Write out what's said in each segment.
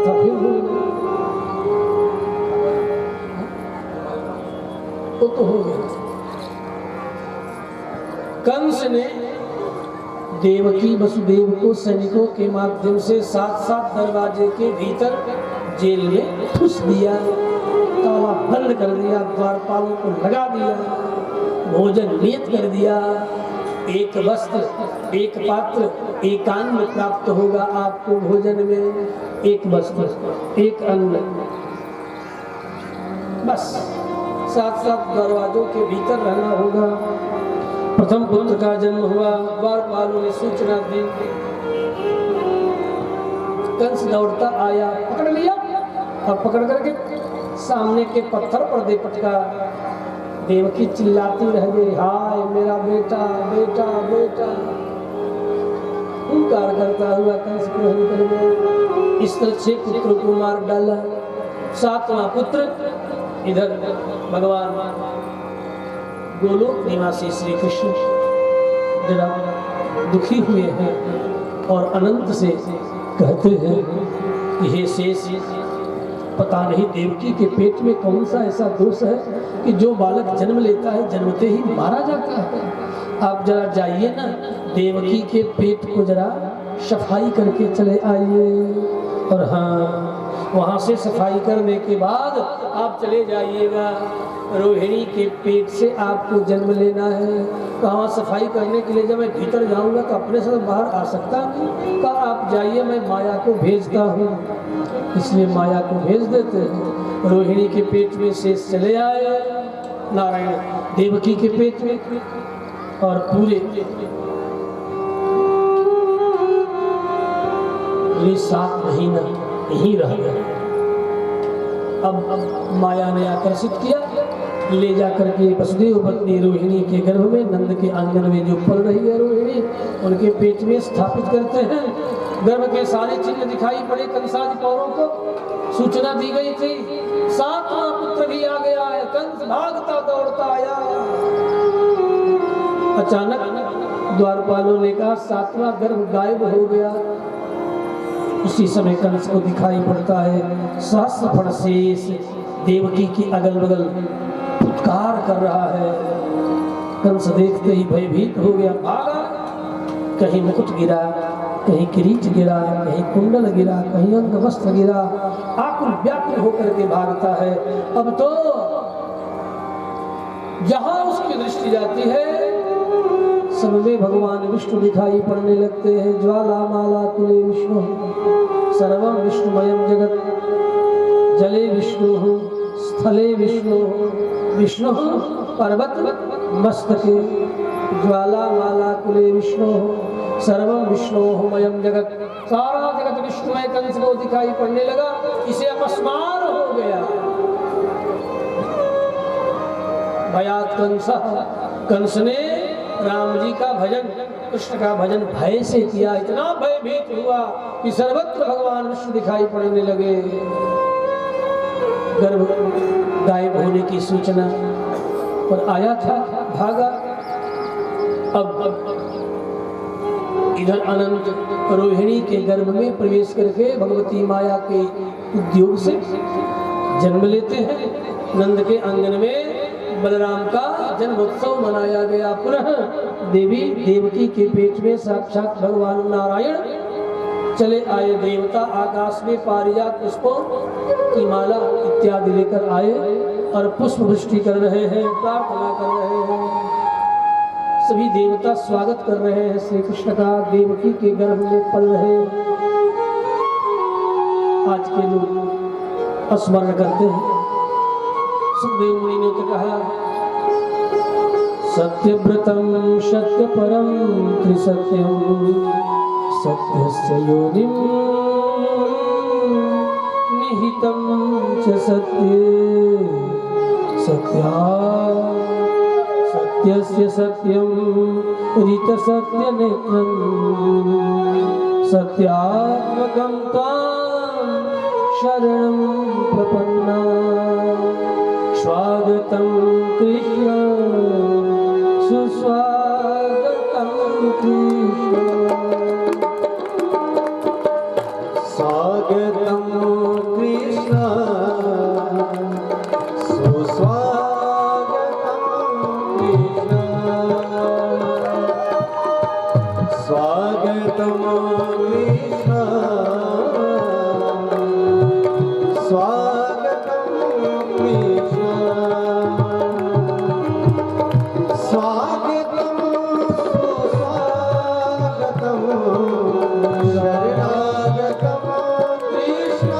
था फिर भूल गए। तो हो गया। कंस ने देवकी वसुदेव को सैनिकों के माध्यम से 7-7 दरवाजे के भीतर जेल में ठूस दिया, ताला बंद कर दिया, द्वारपालों को लगा दिया, भोजन नियत कर दिया। एक वस्त्र, एक पात्र, एक अन्न प्राप्त होगा आपको भोजन में, एक वस्त्र, एक अन्न, बस 7-7 दरवाजों के भीतर रहना होगा। प्रथम पुत्र का जन्म हुआ, द्वारपालों ने सूचना दी। कंस दौड़ता आया, पकड़ लिया और पकड़ करके सामने के पत्थर पर दे पटका। देवकी चिल्लाती रह गई, हाय मेरा बेटा बेटा बेटा। हुंकार करता हुआ कंस ग्रहण कर गया। इस तरह 6 पुत्रों को मार डाला। 7वां पुत्र इधर भगवान गोलोक निवासी श्री कृष्ण जरा दुखी हुए हैं और अनंत से कहते हैं कि हे शेष, पता नहीं देवकी के पेट में कौन सा ऐसा दोष है कि जो बालक जन्म लेता है जन्मते ही मारा जाता है। आप जरा जाइए ना, देवकी के पेट को जरा सफाई करके चले आइए। और हाँ, वहाँ से सफाई करने के बाद आप चले जाइएगा, रोहिणी के पेट से आपको जन्म लेना है। कहाँ सफाई करने के लिए जब मैं भीतर जाऊँगा तो अपने से बाहर आ सकता नहीं। कहा आप जाइए, मैं माया को भेजता हूँ। इसलिए माया को भेज देते हैं। रोहिणी के पेट में शेष चले आए, नारायण देवकी के पेट में, और पूरे 7 महीना यहीं रह गए। अब माया ने आकर्षित किया, ले जा करके वसुदेव पत्नी रोहिणी के गर्भ में, नंद के आंगन में जो पल रही है रोहिणी, उनके पेट में स्थापित करते हैं। गर्भ के सारे चिन्ह दिखाई पड़े कंसादि पौरों को। सूचना दी गई थी 7वां पुत्र भी आ गया है। कंस भागता दौड़ता आया। अचानक द्वारपालों ने कहा 7वां गर्भ गायब हो गया। उसी समय कंस को दिखाई पड़ता है सहस्त्र शेष देवकी की अगल बगल फुटकार कर रहा है। कंस देखते ही भयभीत हो गया, भागा। कहीं मुकुट गिरा, कहीं किरीट गिरा, कहीं कुंडल गिरा, कहीं अंग वस्त्र गिरा। आकुल व्याकुल होकर के भागता है। अब तो जहां उसकी दृष्टि जाती है सब में भगवान विष्णु दिखाई पड़ने लगते हैं। ज्वाला माला कुले विष्णु सर्वं विष्णुमयं जगत, जले विष्णु स्थले विष्णु, विष्णु पर्वत मस्तके, ज्वाला माला कुले विष्णु सर्वं विष्णुमयं जगत। सारा जगत विष्णुमय कंस को दिखाई पड़ने लगा। इसे अपस्मार हो गया। भयात कंस, कंस ने राम जी का भजन, कृष्ण का भजन भय से किया। इतना भयभीत हुआ कि सर्वत्र भगवान विष्णु दिखाई पड़ने लगे। गर्भ गायब होने की सूचना पर आया था, भागा। अब इधर अनंत रोहिणी के गर्भ में प्रवेश करके भगवती माया के उद्योग से जन्म लेते हैं। नंद के आंगन में बलराम का जन्मोत्सव मनाया गया। पुनः देवी देवकी के पेट में साक्षात भगवान नारायण चले आए। देवता आकाश में पारिजात पुष्पों की माला इत्यादि लेकर आए और पुष्प वृष्टि कर रहे हैं, प्रार्थना कर रहे हैं। सभी देवता स्वागत कर रहे हैं श्री कृष्ण का। देवकी के गर्भ में पल रहे आज के लोग स्मरण करते हैं। सुखदेव मुनि ने तो कहा सत्यव्रतम सत्यपरम त्रिसत्यम सत्यस्य योनिम निहितम च सत्ये सत्या सत्यस्य सत्यम ऋत सत्य नेत्रम सत्यात्मकं तां शरणं प्रपन्ना स्वागतं कृष्ण सुस्वागतं कृष्ण स्वागतम कृष्ण सुस्वागतम कृष्ण स्वागतम कृष्ण स्वागतम कृष्ण स्वागतम सुस्वागतम शरणागतम कृष्ण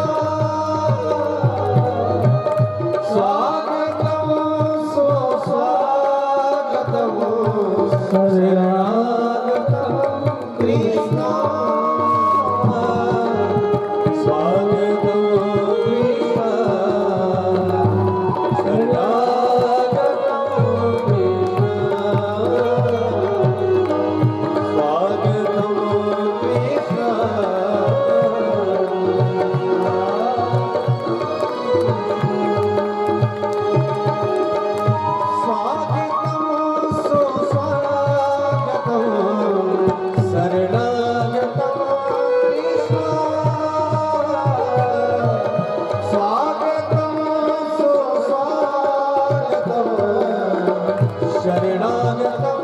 स्वागतम सुस्वागतम शरणागतम कृष्ण स्वागतम कृष्ण शरणागतम स्वागतम कृष्ण स्वागतम सुस्वागतम शरणागतम कृष्ण स्वागतम सुस्वागतम शरणागतम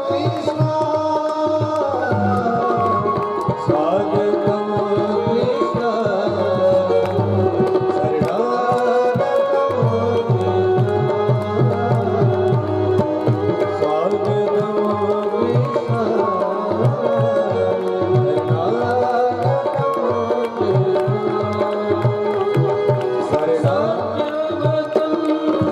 कृष्ण स्वागतम कृष्ण सत्यवतं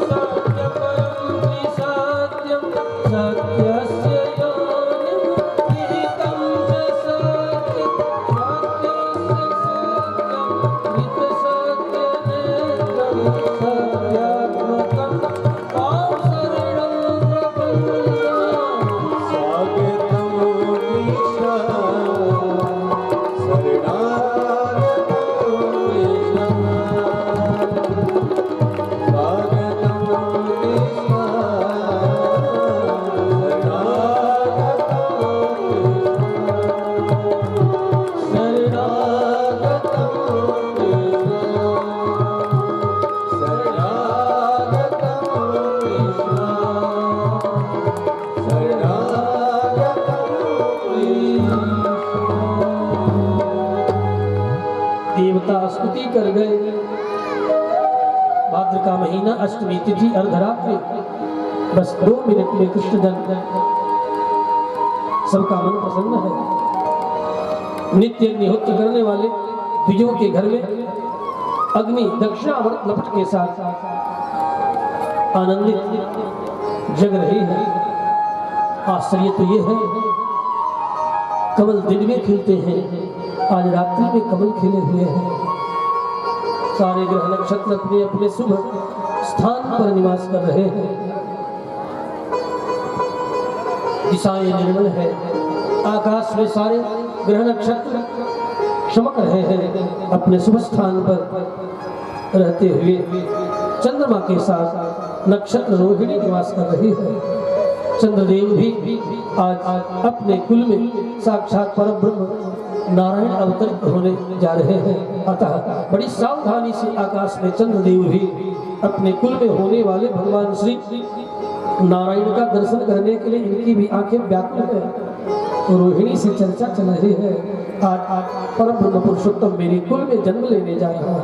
सत्यपरं त्रिसत्यं सत्यस्य योनिं निहितं च सत्यं सत्यस्य सत्यं नित्यसत्यनेत्रं सत्यात्मकं तां शरणं प्रपन्नम् स्वागतम कृष्ण शरणागतम कृष्ण स्वागतम कृष्ण शरणागतम कृष्ण शरणागतम कृष्ण देवता स्तुति कर गए। भाद्र का महीना, अष्टमी तिथि, अर्धरात्रि, बस 2 मिनट में कृष्ण जन्म, सबका मन प्रसन्न है। नित्य अग्निहोत्र करने वाले द्विजों के घर में अग्नि दक्षिणावर्त लपट के साथ आनंदित जग रही है। आश्चर्य तो ये है, कमल दिन में खिलते हैं, आज रात्रि में कमल खिले हुए हैं। सारे ग्रह नक्षत्र अपने अपने शुभ स्थान पर निवास कर रहे हैं। दिशाएं निर्मल है, आकाश में सारे ग्रह नक्षत्र चमक रहे हैं अपने शुभ स्थान पर रहते हुए। चंद्रमा के साथ नक्षत्र रोहिणी निवास कर रही है। चंद्रदेव भी आज अपने कुल में साक्षात परब्रह्म नारायण अवतरित होने जा रहे हैं। अतः बड़ी सावधानी से आकाश में चंद्रदेव भी अपने कुल में होने वाले भगवान श्री नारायण का दर्शन करने के लिए इनकी भी आंखें व्याकुल है। रोहिणी से चर्चा चल रही है, आज परब्रह्म पुरुषोत्तम मेरे कुल में जन्म लेने जा रहा है।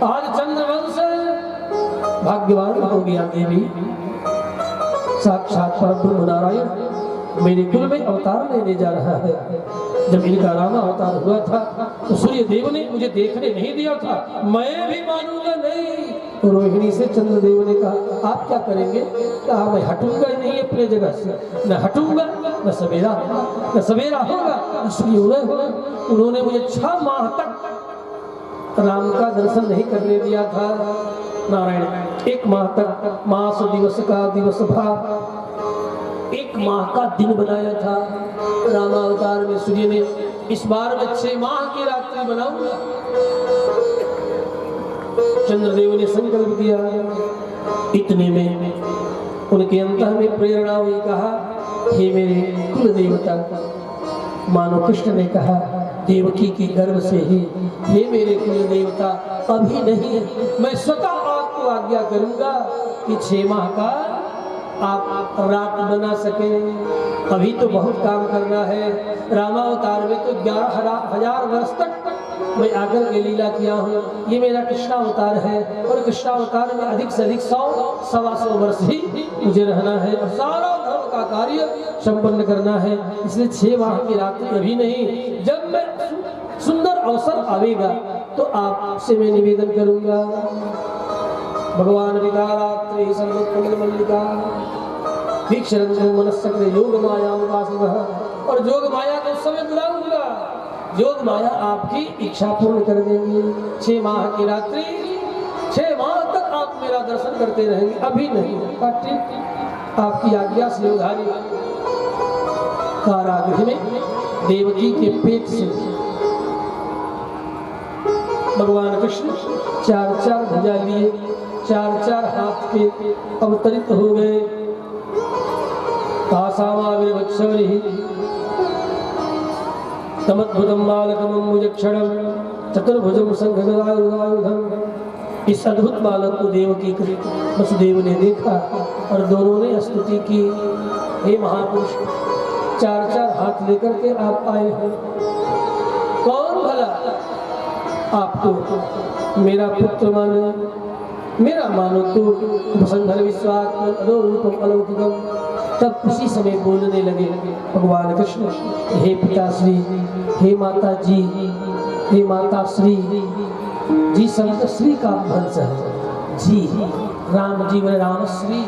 आज चंद्रवंश भाग्यवान हो गया देवी, साक्षात परब्रह्म नारायण मेरे कुल में अवतार लेने जा रहा है। जब इनका राम अवतार हुआ था तो सूर्य देव ने मुझे देखने नहीं दिया था, मैं भी मानूंगा नहीं। तो रोहिणी से चंद्रदेव ने कहा आप क्या करेंगे? कहा मैं हटूंगा ही नहीं अपने जगह से, न हटूंगा न सवेरा होगा न सूर्योदय होगा। उन्होंने मुझे 6 माह तक राम का दर्शन नहीं करने दिया था। नारायण 1 माह तक मास दिवस का दिवस भाव 1 माह का दिन बनाया था। रामावतार में सूर्य ने इस बार मैं 6 माह की रात्रि बनाऊंगा। चंद्रदेव ने संकल्प किया। इतने में उनके अंतर में प्रेरणा हुई, कहा हे मेरे कुल देवता। मानो कृष्ण ने कहा देवकी के गर्भ से ही, हे मेरे कुल देवता, अभी नहीं, मैं स्वतः आपको आज्ञा करूंगा कि 6 माह का आप रात बना सके। अभी तो बहुत काम करना है। रामावतार में तो 11,000 वर्ष तक मैं आकर के लीला किया हूँ। ये मेरा कृष्णावतार है और कृष्णावतार में अधिक से अधिक 100-125 वर्ष ही मुझे रहना है और सारा धर्म का कार्य संपन्न करना है। इसलिए 6 माह की रात्रि अभी नहीं, जब मैं सुंदर अवसर आवेगा तो आपसे मैं निवेदन करूंगा। भगवान विकारात्रे सर्वोत्तम मल्लिका दीक्षरंजो मनस्सक्र योग माया उपासनः, और योग माया को समय बुलाऊंगा। योग माया आपकी इच्छा पूर्ण कर देंगे। 6 माह की रात्रि, 6 माह तक आप मेरा दर्शन करते रहेंगे। अभी नहीं, ठीक, आपकी आज्ञा से उधारी। कारागृह में देवकी के पेट से भगवान कृष्ण 4-4 भुजा लिए, 4-4 हाथ के अवतरित हो गए। तासामाविर्वत्सवरिः तमद्भुतं बालकमम्बुजक्षणं चतुर्भुजं शंखगदायुधं। इस अद्भुत बालक को देवकी वसुदेव ने देखा और दोनों ने स्तुति की, हे महापुरुष, 4-4 हाथ लेकर के आप आए हैं, कौन भला आपको मेरा पुत्र माने? मेरा मानो तो उपसंहर विश्वात्मन अदोरूपम अलौकिकम। तब उसी समय बोलने लगे भगवान कृष्ण, हे पिताश्री, हे माता जी, हे माता श्री। जी शब्द श्री का वंश है। जी राम जी में राम श्री,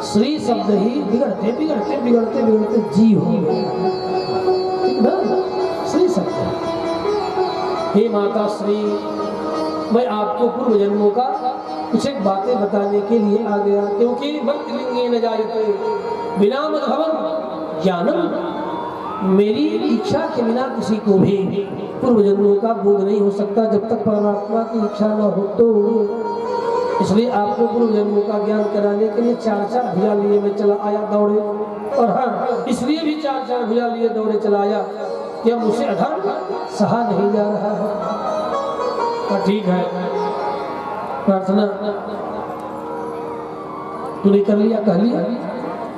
श्री शब्द ही बिगड़ते बिगड़ते बिगड़ते बिगड़ते जी हो गए, श्री शब्द। हे माता श्री, मैं आपको पूर्व जन्मों का कुछ एक बातें बताने के लिए आ गया, क्योंकि मत्लिंगे न जायते बिना मद्भवम ज्ञानम। मेरी इच्छा के बिना किसी को भी पूर्व जन्मों का बोध नहीं हो सकता, जब तक परमात्मा की इच्छा न हो तो। इसलिए आपको पूर्व जन्मों का ज्ञान कराने के लिए 4-4 भुजा लिए मैं चला आया दौड़े। और हाँ, इसलिए भी 4-4 भुजा लिए दौड़े चला आया कि अब उसे अधर्म सहा नहीं जा रहा है। ठीक है, प्रार्थना तूने कर लिया, कह लिया,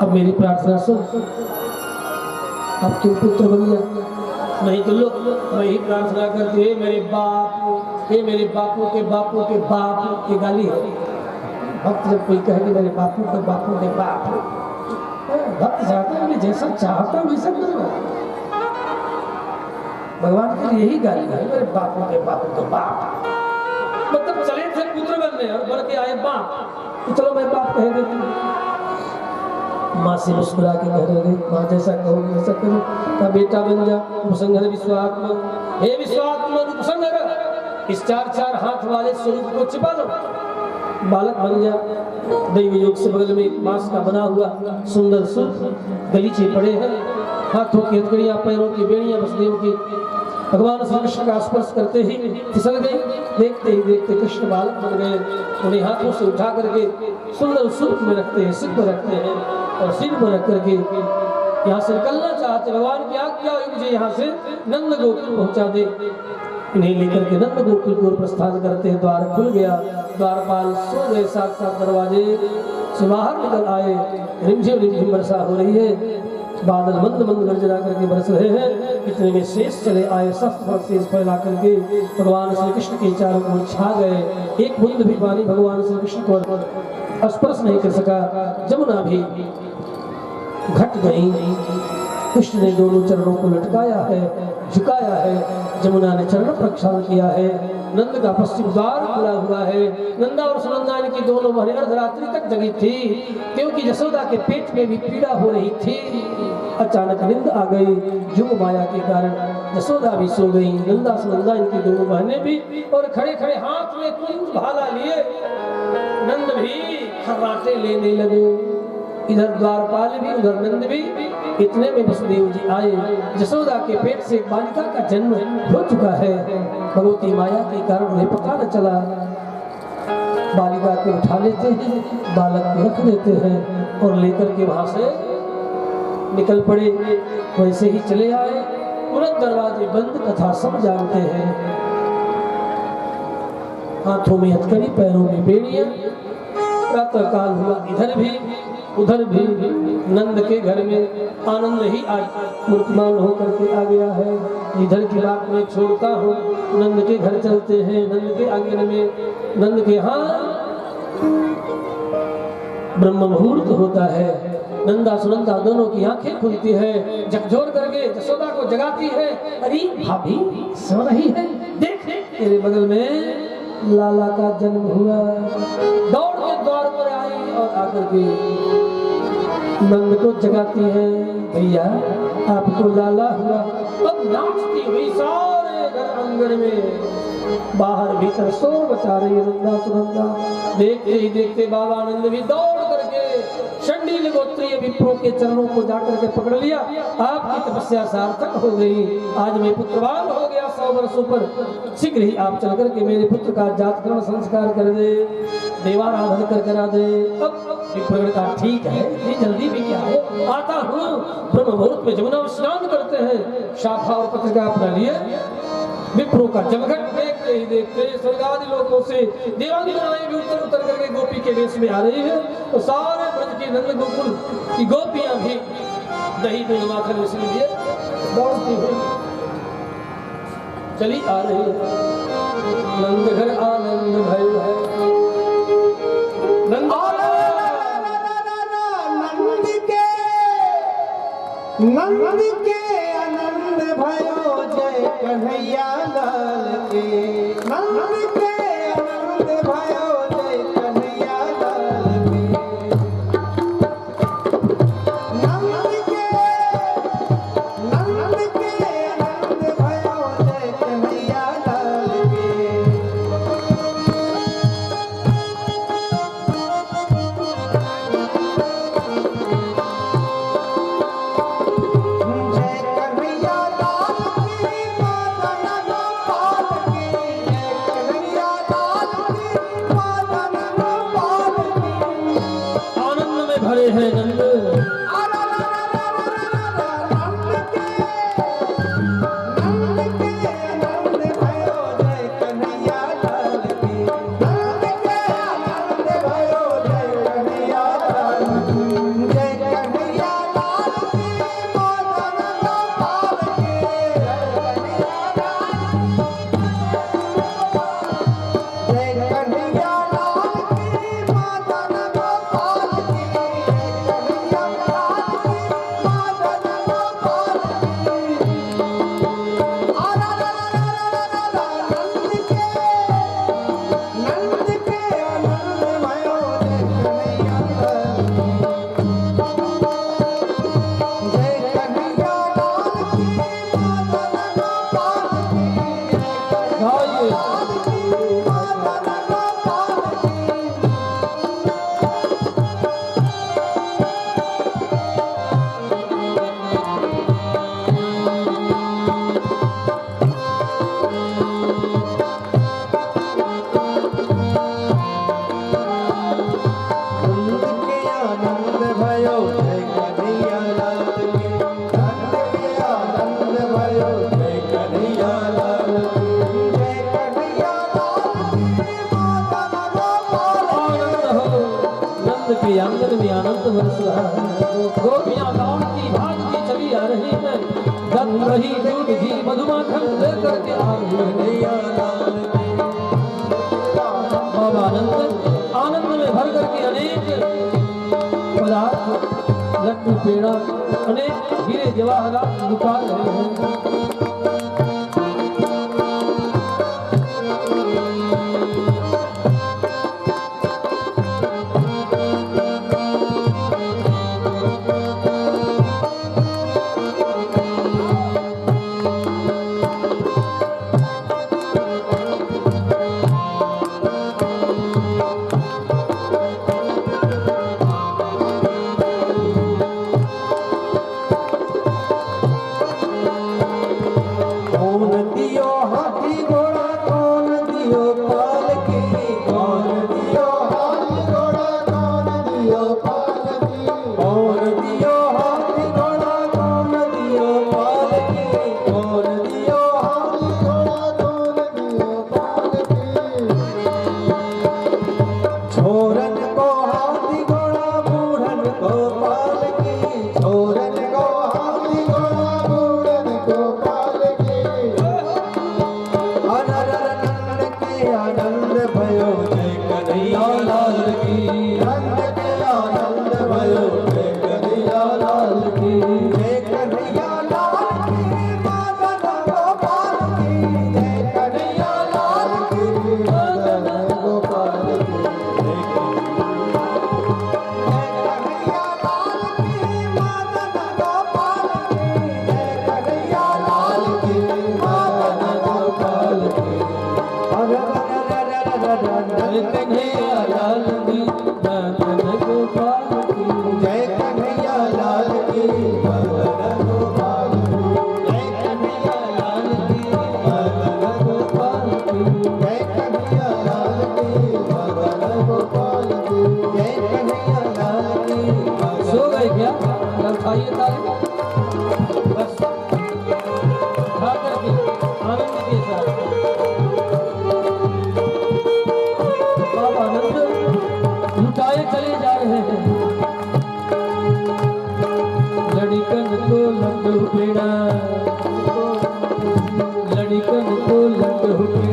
अब मेरी प्रार्थना सुन, अब तू पुत्र बन गया। नहीं तो लोग मैं ही प्रार्थना करती है, मेरे बाप, ये मेरे बापू के बापू के बाप, ये गाली है। भक्त जब कोई कहे कि मेरे बापू के बाप, भक्त चाहता है जैसा चाहता हूँ वैसा करूँगा। भगवान के लिए यही गाली है, मेरे बापू के बाप। मतलब चले थे पुत्र बनने और बन के आए बाप, तो चलो मैं बाप कह देती हूँ। माँ से मुस्कुरा के कह रहे, माँ जैसा कहो वैसा करो, का बेटा बन जा। उपसंहर विश्वात्मा, हे विश्वात्मा उपसंहर, इस 4-4 हाथ वाले स्वरूप को छिपा लो, बालक बन जा। दैव योग से बगल में एक बांस का बना हुआ सुंदर सूप गलीचे पड़े हैं, हाथों की हथकड़ियां, पैरों की बेड़ियां वसुदेव की भगवान श्री कृष्ण का स्पर्श करते ही फिसल गई। देखते ही देखते कृष्ण बालक बन गए। उन्हें हाथों से उठा करके सुंदर सूप में रखते हैं, सिर पर रखते हैं और सिर पर रख करके यहाँ से निकलना चाहते। भगवान की आज्ञा हुई मुझे यहाँ से नंद गोकुल पहुँचा दे। इन्हें लेकर के नंद गोकुल को प्रस्थान करते हैं। द्वार खुल गया, द्वारपाल सो गए, साथ दरवाजे से बाहर निकल आए। रिमझिम वर्षा हो रही है, बादल मंद मंद गर्जना करके बरस रहे हैं। इतने में शेष चले आए, सब शेष फैला करके भगवान श्री कृष्ण के चारों ओर छा गए। एक बूंद भी पानी भगवान श्री कृष्ण को स्पर्श नहीं कर सका। जमुना भी घट गई। कृष्ण ने दोनों चरणों को लटकाया है, झुकाया है। जमुना ने चरण प्रक्षालन किया है। नंद का पश्चिम द्वार खुला हुआ है। नंदा और सुनंदा की दोनों बहनें अर्धरात्रि तक जगी थी, क्योंकि यशोदा के पेट में भी पीड़ा हो रही थी। अचानक नींद आ गई। युग माया के कारण यशोदा भी सो गई, नंदा सुनंदा इनकी दोनों बहनें भी। और खड़े खड़े हाथ में कुंज भाला लिए नंद भी खर्राटे लेने लगे। इधर द्वारपाल भी, उधर नंद भी। इतने में वसुदेव जी आए। यशोदा के पेट से एक बालिका का जन्म हो चुका है। भगवती माया के कारण उन्हें पता न चला। बालिका को उठा लेते हैं, बालक को रख देते हैं और लेकर के वहां से निकल पड़े। वैसे ही चले आए। तुरंत दरवाजे बंद तथा सब जानते हैं। हाथों में हथकड़ी, पैरों में बेड़ियां। प्रातः काल हुआ, इधर भी उधर भी नंद के घर में आनंद ही आज मूर्तिमान होकर के आ गया है। इधर की बात मैं छोड़ता हूँ, नंद के घर चलते हैं। नंद के आंगन में नंद के यहाँ ब्रह्म मुहूर्त होता है। नंदा सुनंदा दोनों की आंखें खुलती है, झकझोर करके यशोदा को जगाती है। अरे भाभी सो रही है, देख तेरे बगल में लाला का जन्म हुआ। दौड़ के द्वार पर आई और आकर के नंद को जगाती है, भैया आपको लाला हुआ। अब नाचती हुई सारे घर आंगन में बाहर भीतर शोर मचा रही है नंदा सुनंदा। देखते ही देखते बाबा आनंद भी दौड़ करके शंडील गोत्रीय विप्रों के चरणों को जाकर के पकड़ लिया। आपकी तपस्या सार्थक हो गई, आज मैं पुत्रवान हो गया 100 वर्षों पर। शीघ्र ही आप चल करके मेरे पुत्र का जातकर्म संस्कार कर दे, देवाराधन कर करा दे। अब विप्र का ठीक है, इतनी जल्दी भी क्या है, आता हूँ। ब्रह्म मुहूर्त में जमुना में स्नान करते हैं, शाखा और पत्रिका अपना लिए। विप्रों का जमघट देखते ही देखते स्वर्गादि लोकों से देवांगनाएं भी उतर उतर करके गोपी के वेश में आ रही है। तो सारे ब्रज के नंद गोकुल की गोपियां भी दही दूध माखन मिश्री लिए दौड़ती हुई चली आ रही है। नंद घर आनंद भय है, नंद नंद के आनंद भयो जय कन्हैया लाल के। नंद के आनंद भयो जय कन्हैया लाल के। नंद के आनंद भयो जय कन्हैया लाल के। भरे हैं नंद। आंगन में आनंद बरस रहा है। गोपियां दौड़ती भागती चली आ रही है, दही दूध घी मधुमाखन लेकर के आ रही है। बाबा आनंद में भर करके अनेक पदार्थ, लड्डू पेड़ा, अनेक हीरे जवाहरात लुटा रहे हैं।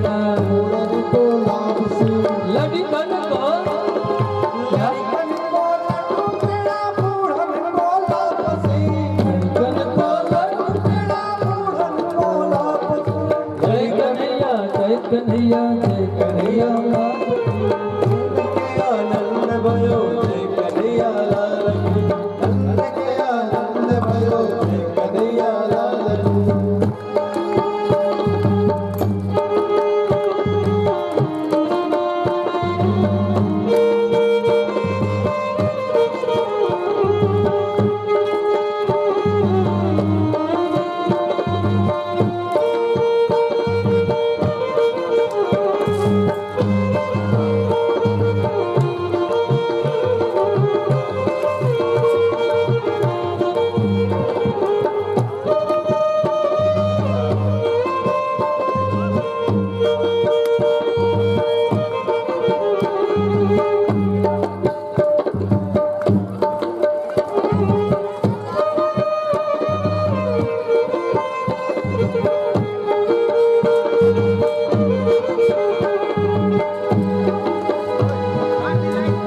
कन्हैया पूरन को लाभ से लड़कन को क्या लड़कन को लड्डू पेड़ा बूढ़न को लाभ से लड़कन को लड्डू पेड़ा बूढ़न को लाभ से जय कन्हैया जय कन्हैया जय कन्हैया के आनंद भयो जय कन्हैया लाल की नंद के आनंद भयो जय कन्हैया लाल की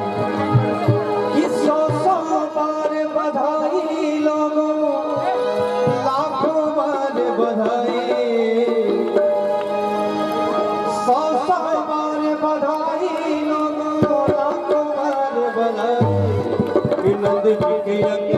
कि सौ बार बधाई लोगों लाखों बार बधाई सौ बार बधाई लोगों लाखों बार बधाई कि नंद जी के यज्ञ